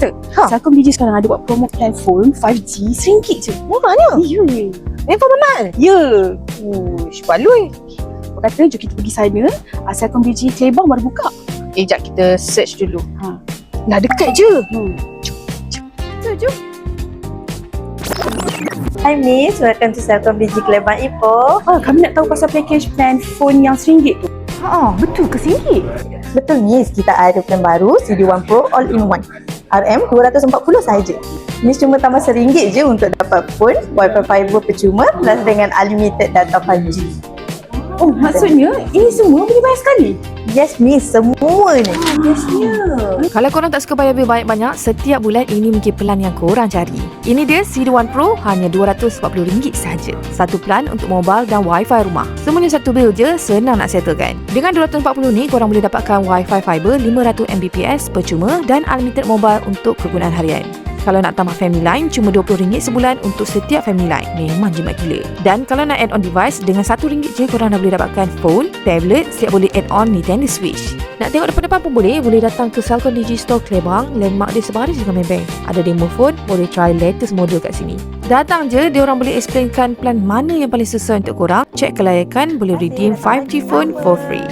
Sister, Celcom Digi sekarang ada buat promo plan phone 5G RM1 je. Murahnya? Ya. Info mahal. Ya. Ush, baloi. Apa kata, jom kita pergi sana. Celcom Digi Kelebang baru buka. Jap kita search dulu. Lah dekat je. Jom. Hi Miss, welcome to Celcom Digi Kelebang Ipoh. Kami nak tahu pasal package plan phone yang RM1 tu. Betul ke RM1? Betul Miss, kita ada plan baru CD1 Pro All-in-One RM240 sahaja. Miss cuma tambah RM1 je untuk dapat phone Wi-Fi fiber percuma plus dengan unlimited data 5G. Oh, maksudnya ini semua boleh bayar sekali? Yes Miss, semua ni. Bestnya. Kalau korang tak suka bayar bil banyak-banyak, setiap bulan ini mungkin plan yang korang cari. Ini dia CD1 Pro, hanya RM240 sahaja. Satu plan untuk mobile dan wifi rumah. Semuanya satu bil je, senang nak settlekan. Dengan RM240 ni, korang boleh dapatkan wifi fiber 500 Mbps percuma dan unlimited mobile untuk kegunaan harian. Kalau nak tambah family line, cuma RM20 sebulan untuk setiap family line. Memang jimat gila. Dan kalau nak add on device, dengan RM1 je korang dah boleh dapatkan phone, tablet, siap boleh add on Nintendo Switch. Nak tengok depan-depan pun boleh datang ke Celcom Digi Store Kelebang. Landmark dia sebaris dengan Maybank. Ada demo phone, boleh try latest model kat sini. Datang je, diorang boleh explainkan plan mana yang paling sesuai untuk korang. Check kelayakan, boleh redeem 5G phone for free.